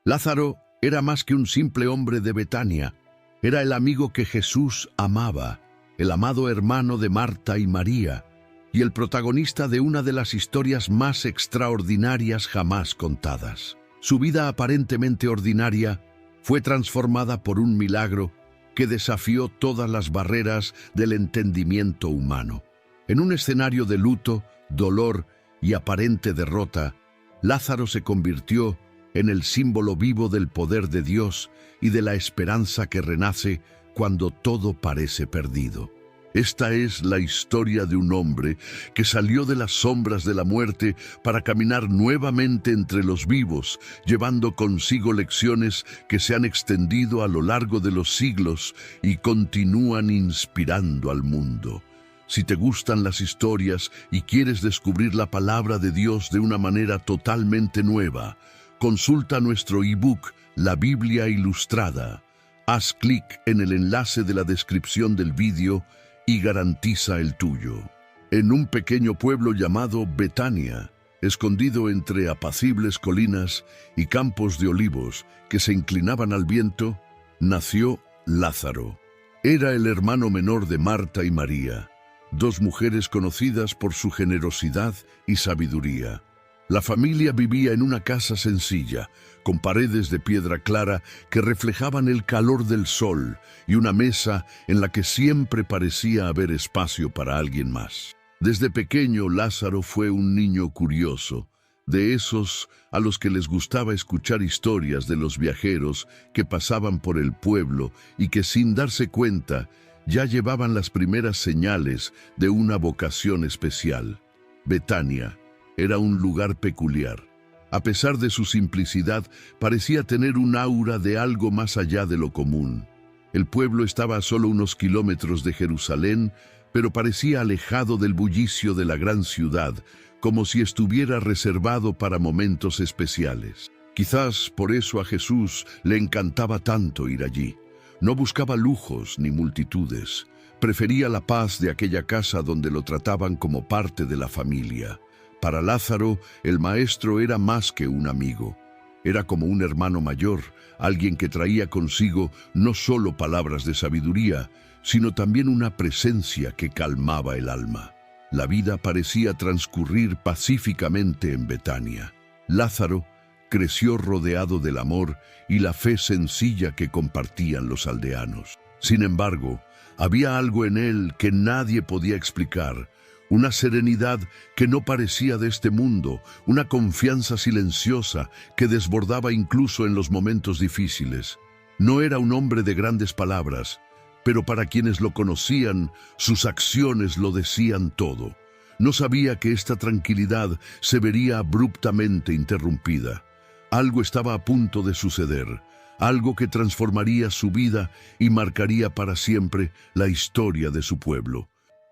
Lázaro era más que un simple hombre de Betania. Era el amigo que Jesús amaba, el amado hermano de Marta y María, y el protagonista de una de las historias más extraordinarias jamás contadas. Su vida aparentemente ordinaria fue transformada por un milagro que desafió todas las barreras del entendimiento humano. En un escenario de luto, dolor y aparente derrota, Lázaro se convirtió en el símbolo vivo del poder de Dios y de la esperanza que renace cuando todo parece perdido. Esta es la historia de un hombre que salió de las sombras de la muerte para caminar nuevamente entre los vivos, llevando consigo lecciones que se han extendido a lo largo de los siglos y continúan inspirando al mundo. Si te gustan las historias y quieres descubrir la palabra de Dios de una manera totalmente nueva, consulta nuestro ebook La Biblia Ilustrada. Haz clic en el enlace de la descripción del vídeo y garantiza el tuyo. En un pequeño pueblo llamado Betania, escondido entre apacibles colinas y campos de olivos que se inclinaban al viento, nació Lázaro. Era el hermano menor de Marta y María, dos mujeres conocidas por su generosidad y sabiduría. La familia vivía en una casa sencilla, con paredes de piedra clara que reflejaban el calor del sol y una mesa en la que siempre parecía haber espacio para alguien más. Desde pequeño, Lázaro fue un niño curioso, de esos a los que les gustaba escuchar historias de los viajeros que pasaban por el pueblo y que sin darse cuenta ya llevaban las primeras señales de una vocación especial. Betania era un lugar peculiar. A pesar de su simplicidad, parecía tener un aura de algo más allá de lo común. El pueblo estaba a solo unos kilómetros de Jerusalén, pero parecía alejado del bullicio de la gran ciudad, como si estuviera reservado para momentos especiales. Quizás por eso a Jesús le encantaba tanto ir allí. No buscaba lujos ni multitudes. Prefería la paz de aquella casa donde lo trataban como parte de la familia. Para Lázaro, el maestro era más que un amigo. Era como un hermano mayor, alguien que traía consigo no solo palabras de sabiduría, sino también una presencia que calmaba el alma. La vida parecía transcurrir pacíficamente en Betania. Lázaro creció rodeado del amor y la fe sencilla que compartían los aldeanos. Sin embargo, había algo en él que nadie podía explicar. Una serenidad que no parecía de este mundo, una confianza silenciosa que desbordaba incluso en los momentos difíciles. No era un hombre de grandes palabras, pero para quienes lo conocían, sus acciones lo decían todo. No sabía que esta tranquilidad se vería abruptamente interrumpida. Algo estaba a punto de suceder, algo que transformaría su vida y marcaría para siempre la historia de su pueblo.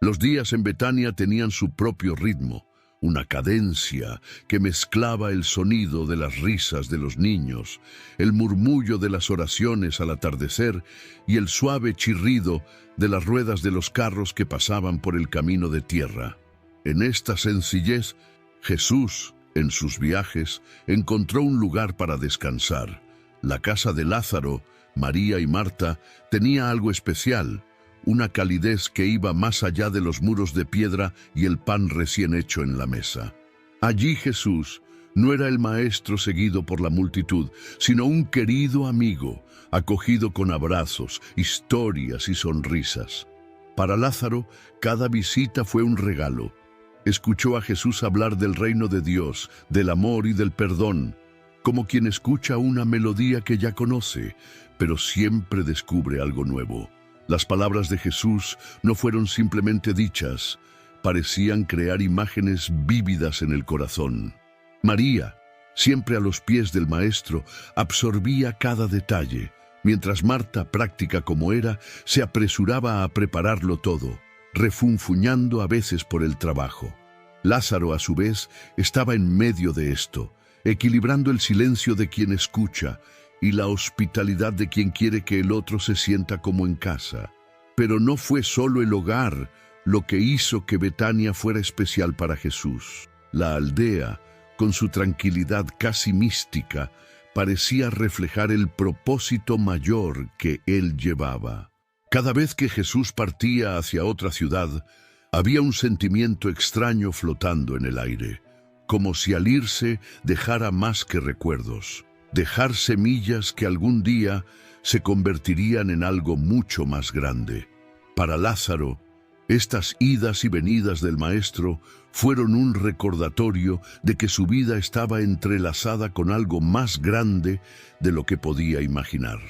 Los días en Betania tenían su propio ritmo, una cadencia que mezclaba el sonido de las risas de los niños, el murmullo de las oraciones al atardecer y el suave chirrido de las ruedas de los carros que pasaban por el camino de tierra. En esta sencillez, Jesús, en sus viajes, encontró un lugar para descansar. La casa de Lázaro, María y Marta tenía algo especial, una calidez que iba más allá de los muros de piedra y el pan recién hecho en la mesa. Allí Jesús no era el maestro seguido por la multitud, sino un querido amigo, acogido con abrazos, historias y sonrisas. Para Lázaro, cada visita fue un regalo. Escuchó a Jesús hablar del reino de Dios, del amor y del perdón, como quien escucha una melodía que ya conoce, pero siempre descubre algo nuevo. Las palabras de Jesús no fueron simplemente dichas, parecían crear imágenes vívidas en el corazón. María, siempre a los pies del Maestro, absorbía cada detalle, mientras Marta, práctica como era, se apresuraba a prepararlo todo, refunfuñando a veces por el trabajo. Lázaro, a su vez, estaba en medio de esto, equilibrando el silencio de quien escucha y la hospitalidad de quien quiere que el otro se sienta como en casa. Pero no fue solo el hogar lo que hizo que Betania fuera especial para Jesús. La aldea, con su tranquilidad casi mística, parecía reflejar el propósito mayor que él llevaba. Cada vez que Jesús partía hacia otra ciudad, había un sentimiento extraño flotando en el aire, como si al irse dejara más que recuerdos, dejar semillas que algún día se convertirían en algo mucho más grande. Para Lázaro, estas idas y venidas del Maestro fueron un recordatorio de que su vida estaba entrelazada con algo más grande de lo que podía imaginar.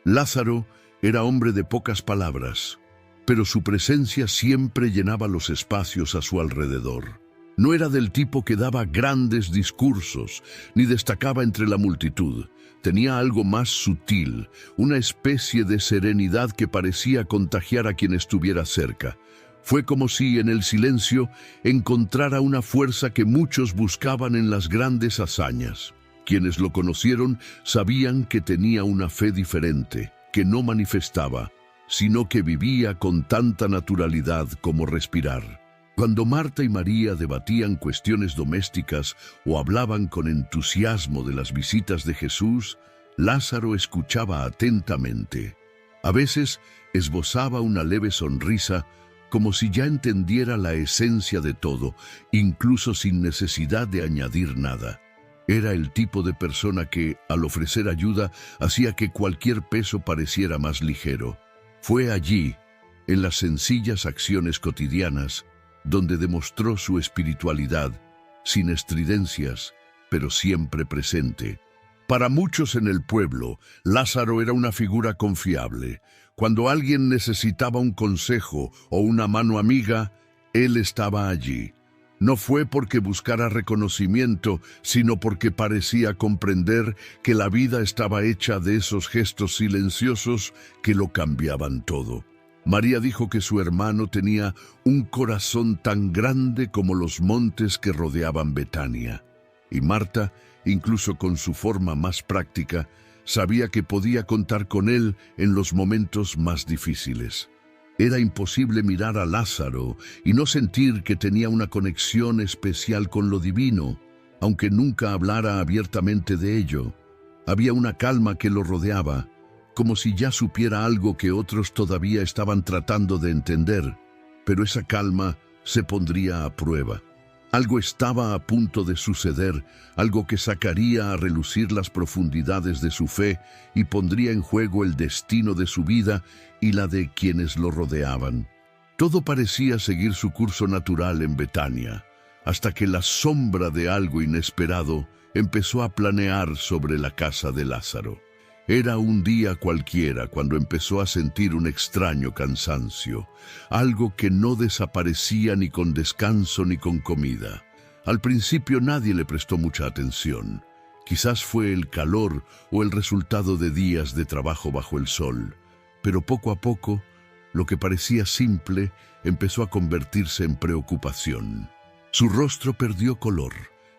Lázaro era hombre de pocas palabras, pero su presencia siempre llenaba los espacios a su alrededor. No era del tipo que daba grandes discursos, ni destacaba entre la multitud. Tenía algo más sutil, una especie de serenidad que parecía contagiar a quien estuviera cerca. Fue como si en el silencio encontrara una fuerza que muchos buscaban en las grandes hazañas. Quienes lo conocieron sabían que tenía una fe diferente, que no manifestaba, sino que vivía con tanta naturalidad como respirar. Cuando Marta y María debatían cuestiones domésticas o hablaban con entusiasmo de las visitas de Jesús, Lázaro escuchaba atentamente. A veces esbozaba una leve sonrisa, como si ya entendiera la esencia de todo, incluso sin necesidad de añadir nada. Era el tipo de persona que, al ofrecer ayuda, hacía que cualquier peso pareciera más ligero. Fue allí, en las sencillas acciones cotidianas, donde demostró su espiritualidad, sin estridencias, pero siempre presente. Para muchos en el pueblo, Lázaro era una figura confiable. Cuando alguien necesitaba un consejo o una mano amiga, él estaba allí. No fue porque buscara reconocimiento, sino porque parecía comprender que la vida estaba hecha de esos gestos silenciosos que lo cambiaban todo. María dijo que su hermano tenía un corazón tan grande como los montes que rodeaban Betania. Y Marta, incluso con su forma más práctica, sabía que podía contar con él en los momentos más difíciles. Era imposible mirar a Lázaro y no sentir que tenía una conexión especial con lo divino, aunque nunca hablara abiertamente de ello. Había una calma que lo rodeaba, como si ya supiera algo que otros todavía estaban tratando de entender, pero esa calma se pondría a prueba. Algo estaba a punto de suceder, algo que sacaría a relucir las profundidades de su fe y pondría en juego el destino de su vida y la de quienes lo rodeaban. Todo parecía seguir su curso natural en Betania, hasta que la sombra de algo inesperado empezó a planear sobre la casa de Lázaro. Era un día cualquiera cuando empezó a sentir un extraño cansancio, algo que no desaparecía ni con descanso ni con comida. Al principio nadie le prestó mucha atención. Quizás fue el calor o el resultado de días de trabajo bajo el sol, pero poco a poco, lo que parecía simple empezó a convertirse en preocupación. Su rostro perdió color.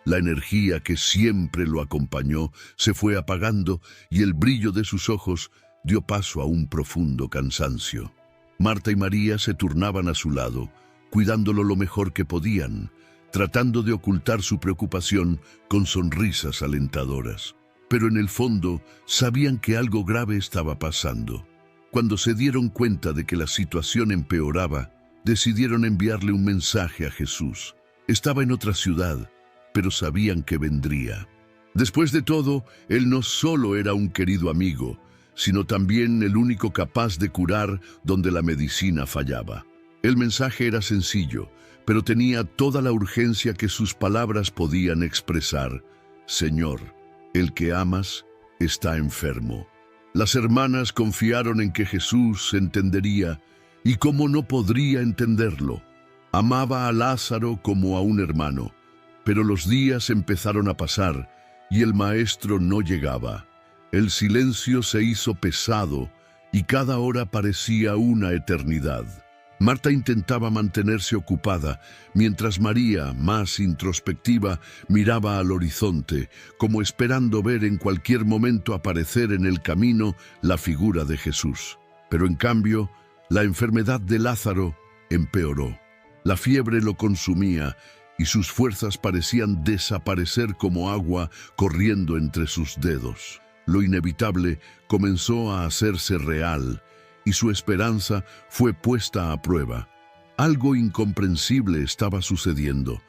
La energía que siempre lo acompañó se fue apagando y el brillo de sus ojos dio paso a un profundo cansancio. Marta y María se turnaban a su lado, cuidándolo lo mejor que podían, tratando de ocultar su preocupación con sonrisas alentadoras. Pero en el fondo sabían que algo grave estaba pasando. Cuando se dieron cuenta de que la situación empeoraba, decidieron enviarle un mensaje a Jesús. Estaba en otra ciudad, pero sabían que vendría. Después de todo, él no solo era un querido amigo, sino también el único capaz de curar donde la medicina fallaba. El mensaje era sencillo, pero tenía toda la urgencia que sus palabras podían expresar. Señor, el que amas está enfermo. Las hermanas confiaron en que Jesús entendería, y cómo no podría entenderlo. Amaba a Lázaro como a un hermano. Pero los días empezaron a pasar y el maestro no llegaba. El silencio se hizo pesado y cada hora parecía una eternidad. Marta intentaba mantenerse ocupada, mientras María, más introspectiva, miraba al horizonte, como esperando ver en cualquier momento aparecer en el camino la figura de Jesús. Pero en cambio, la enfermedad de Lázaro empeoró. La fiebre lo consumía y sus fuerzas parecían desaparecer como agua corriendo entre sus dedos. Lo inevitable comenzó a hacerse real y su esperanza fue puesta a prueba. Algo incomprensible estaba sucediendo,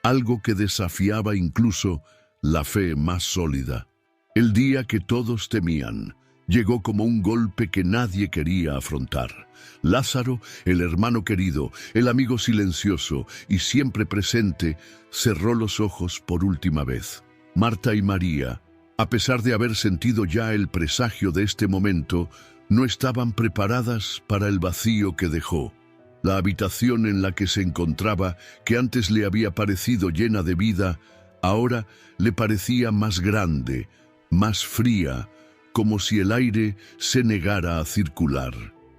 algo que desafiaba incluso la fe más sólida. El día que todos temían llegó como un golpe que nadie quería afrontar. Lázaro, el hermano querido, el amigo silencioso y siempre presente, cerró los ojos por última vez. Marta y María, a pesar de haber sentido ya el presagio de este momento, no estaban preparadas para el vacío que dejó. La habitación en la que se encontraba, que antes le había parecido llena de vida, ahora le parecía más grande, más fría, como si el aire se negara a circular.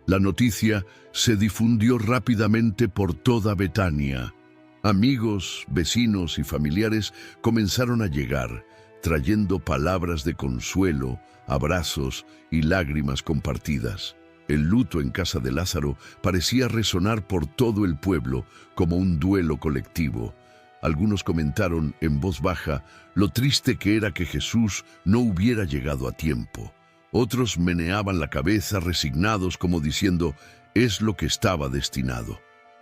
La noticia se difundió rápidamente por toda Betania. Amigos, vecinos y familiares comenzaron a llegar, trayendo palabras de consuelo, abrazos y lágrimas compartidas. El luto en casa de Lázaro parecía resonar por todo el pueblo como un duelo colectivo. Algunos comentaron en voz baja lo triste que era que Jesús no hubiera llegado a tiempo. Otros meneaban la cabeza resignados como diciendo, es lo que estaba destinado.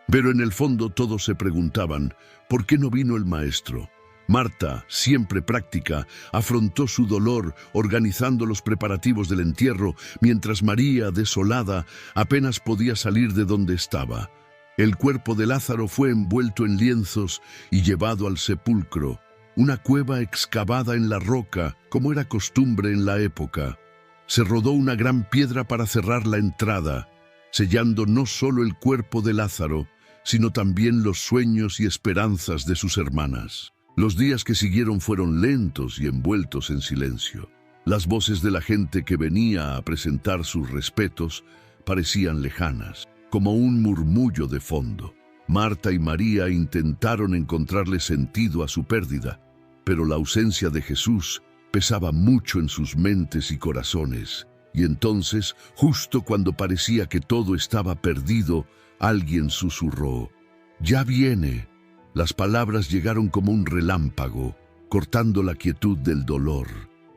Pero en el fondo todos se preguntaban, ¿por qué no vino el maestro? Marta, siempre práctica, afrontó su dolor organizando los preparativos del entierro, mientras María, desolada, apenas podía salir de donde estaba. El cuerpo de Lázaro fue envuelto en lienzos y llevado al sepulcro, una cueva excavada en la roca, como era costumbre en la época. Se rodó una gran piedra para cerrar la entrada, sellando no solo el cuerpo de Lázaro, sino también los sueños y esperanzas de sus hermanas. Los días que siguieron fueron lentos y envueltos en silencio. Las voces de la gente que venía a presentar sus respetos parecían lejanas, como un murmullo de fondo. Marta y María intentaron encontrarle sentido a su pérdida, pero la ausencia de Jesús pesaba mucho en sus mentes y corazones. Y entonces, justo cuando parecía que todo estaba perdido, alguien susurró, «Ya viene». Las palabras llegaron como un relámpago, cortando la quietud del dolor.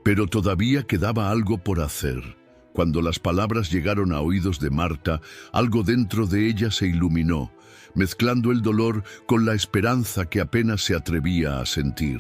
Pero todavía quedaba algo por hacer. Cuando las palabras llegaron a oídos de Marta, algo dentro de ella se iluminó, mezclando el dolor con la esperanza que apenas se atrevía a sentir.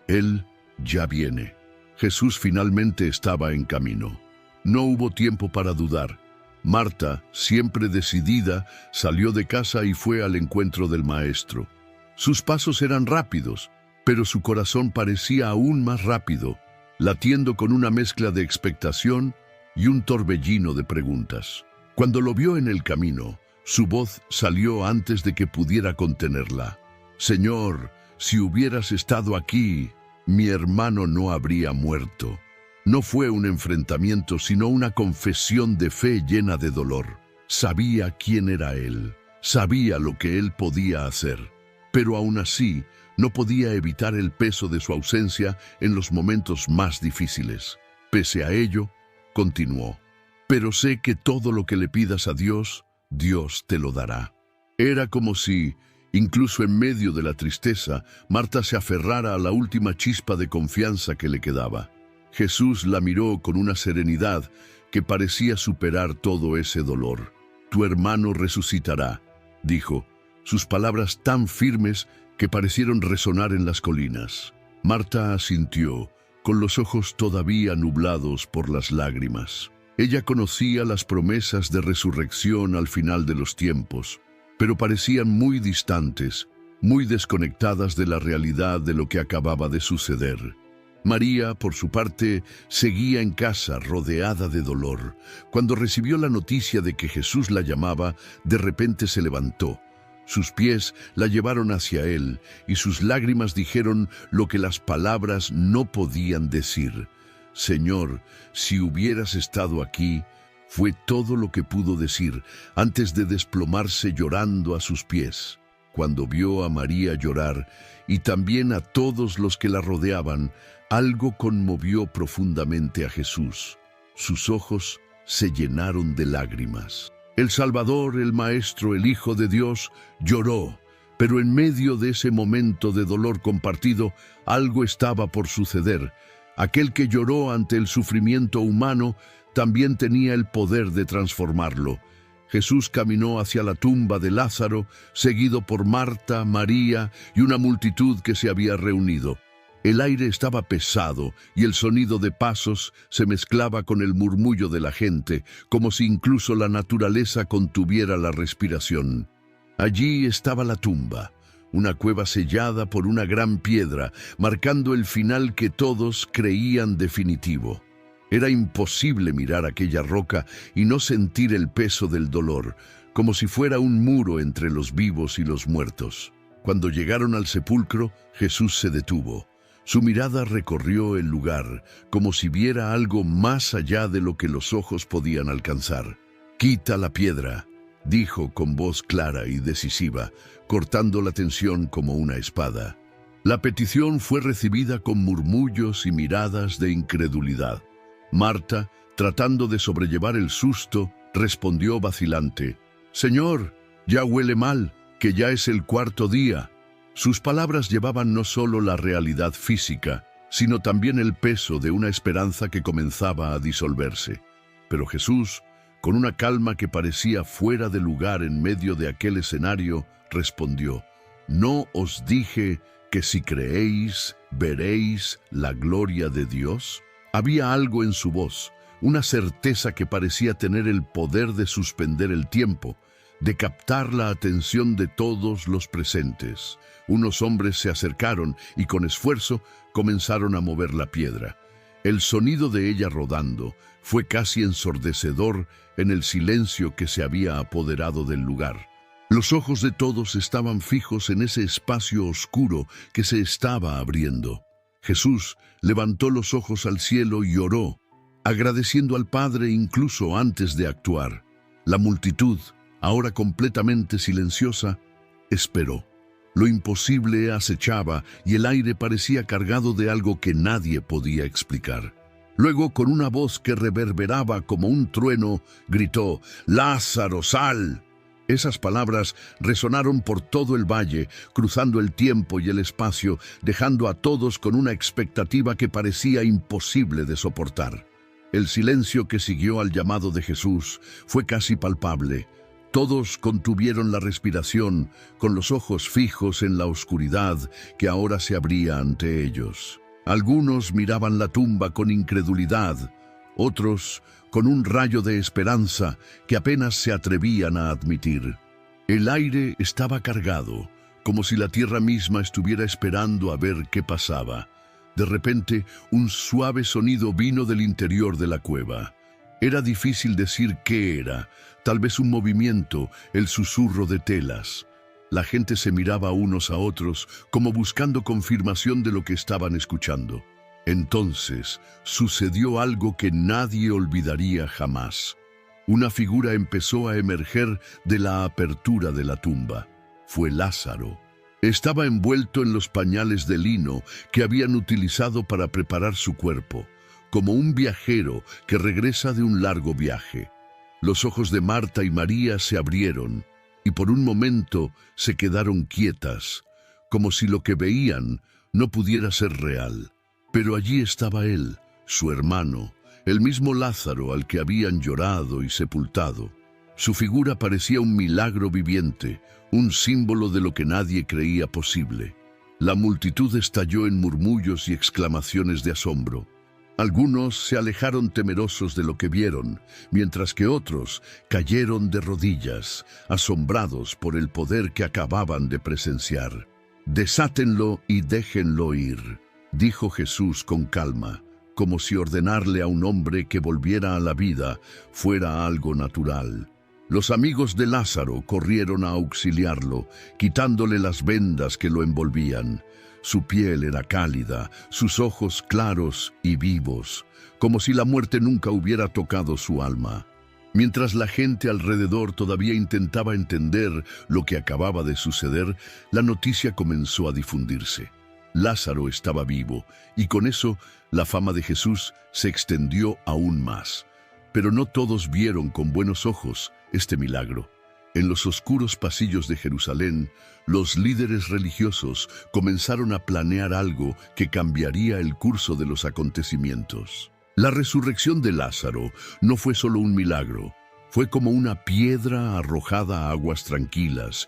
Él ya viene. Jesús finalmente estaba en camino. No hubo tiempo para dudar. Marta, siempre decidida, salió de casa y fue al encuentro del Maestro. Sus pasos eran rápidos, pero su corazón parecía aún más rápido, latiendo con una mezcla de expectación y un torbellino de preguntas. Cuando lo vio en el camino, su voz salió antes de que pudiera contenerla. «Señor, si hubieras estado aquí, mi hermano no habría muerto». No fue un enfrentamiento, sino una confesión de fe llena de dolor. Sabía quién era él, sabía lo que él podía hacer. Pero aún así, no podía evitar el peso de su ausencia en los momentos más difíciles. Pese a ello, continuó, «Pero sé que todo lo que le pidas a Dios, Dios te lo dará». Era como si, incluso en medio de la tristeza, Marta se aferrara a la última chispa de confianza que le quedaba. Jesús la miró con una serenidad que parecía superar todo ese dolor. «Tu hermano resucitará», dijo, sus palabras tan firmes que parecieron resonar en las colinas. Marta asintió, con los ojos todavía nublados por las lágrimas. Ella conocía las promesas de resurrección al final de los tiempos, pero parecían muy distantes, muy desconectadas de la realidad de lo que acababa de suceder. María, por su parte, seguía en casa rodeada de dolor. Cuando recibió la noticia de que Jesús la llamaba, de repente se levantó. Sus pies la llevaron hacia él y sus lágrimas dijeron lo que las palabras no podían decir. «Señor, si hubieras estado aquí», fue todo lo que pudo decir antes de desplomarse llorando a sus pies. Cuando vio a María llorar y también a todos los que la rodeaban, algo conmovió profundamente a Jesús. Sus ojos se llenaron de lágrimas. El Salvador, el Maestro, el Hijo de Dios, lloró, pero en medio de ese momento de dolor compartido, algo estaba por suceder, Aquel que lloró ante el sufrimiento humano también tenía el poder de transformarlo. Jesús caminó hacia la tumba de Lázaro, seguido por Marta, María y una multitud que se había reunido. El aire estaba pesado y el sonido de pasos se mezclaba con el murmullo de la gente, como si incluso la naturaleza contuviera la respiración. Allí estaba la tumba, una cueva sellada por una gran piedra, marcando el final que todos creían definitivo. Era imposible mirar aquella roca y no sentir el peso del dolor, como si fuera un muro entre los vivos y los muertos. Cuando llegaron al sepulcro, Jesús se detuvo. Su mirada recorrió el lugar, como si viera algo más allá de lo que los ojos podían alcanzar. «Quita la piedra», dijo con voz clara y decisiva, cortando la tensión como una espada. La petición fue recibida con murmullos y miradas de incredulidad. Marta, tratando de sobrellevar el susto, respondió vacilante: «Señor, ya huele mal, que ya es el cuarto día». Sus palabras llevaban no solo la realidad física, sino también el peso de una esperanza que comenzaba a disolverse. Pero Jesús, con una calma que parecía fuera de lugar en medio de aquel escenario, respondió: «¿No os dije que si creéis, veréis la gloria de Dios?» Había algo en su voz, una certeza que parecía tener el poder de suspender el tiempo, de captar la atención de todos los presentes. Unos hombres se acercaron y con esfuerzo comenzaron a mover la piedra. El sonido de ella rodando fue casi ensordecedor en el silencio que se había apoderado del lugar. Los ojos de todos estaban fijos en ese espacio oscuro que se estaba abriendo. Jesús levantó los ojos al cielo y oró, agradeciendo al Padre incluso antes de actuar. La multitud, ahora completamente silenciosa, esperó. Lo imposible acechaba y el aire parecía cargado de algo que nadie podía explicar. Luego, con una voz que reverberaba como un trueno, gritó: «¡Lázaro, sal!». Esas palabras resonaron por todo el valle, cruzando el tiempo y el espacio, dejando a todos con una expectativa que parecía imposible de soportar. El silencio que siguió al llamado de Jesús fue casi palpable. Todos contuvieron la respiración, con los ojos fijos en la oscuridad que ahora se abría ante ellos. Algunos miraban la tumba con incredulidad, otros con un rayo de esperanza que apenas se atrevían a admitir. El aire estaba cargado, como si la tierra misma estuviera esperando a ver qué pasaba. De repente, un suave sonido vino del interior de la cueva. Era difícil decir qué era, tal vez un movimiento, el susurro de telas. La gente se miraba unos a otros, como buscando confirmación de lo que estaban escuchando. Entonces sucedió algo que nadie olvidaría jamás. Una figura empezó a emerger de la apertura de la tumba. Fue Lázaro. Estaba envuelto en los pañales de lino que habían utilizado para preparar su cuerpo, como un viajero que regresa de un largo viaje. Los ojos de Marta y María se abrieron y por un momento se quedaron quietas, como si lo que veían no pudiera ser real. Pero allí estaba él, su hermano, el mismo Lázaro al que habían llorado y sepultado. Su figura parecía un milagro viviente, un símbolo de lo que nadie creía posible. La multitud estalló en murmullos y exclamaciones de asombro. Algunos se alejaron temerosos de lo que vieron, mientras que otros cayeron de rodillas, asombrados por el poder que acababan de presenciar. «Desátenlo y déjenlo ir», dijo Jesús con calma, como si ordenarle a un hombre que volviera a la vida fuera algo natural. Los amigos de Lázaro corrieron a auxiliarlo, quitándole las vendas que lo envolvían. Su piel era cálida, sus ojos claros y vivos, como si la muerte nunca hubiera tocado su alma. Mientras la gente alrededor todavía intentaba entender lo que acababa de suceder, la noticia comenzó a difundirse. Lázaro estaba vivo, y con eso la fama de Jesús se extendió aún más. Pero no todos vieron con buenos ojos este milagro. En los oscuros pasillos de Jerusalén, los líderes religiosos comenzaron a planear algo que cambiaría el curso de los acontecimientos. La resurrección de Lázaro no fue solo un milagro, fue como una piedra arrojada a aguas tranquilas,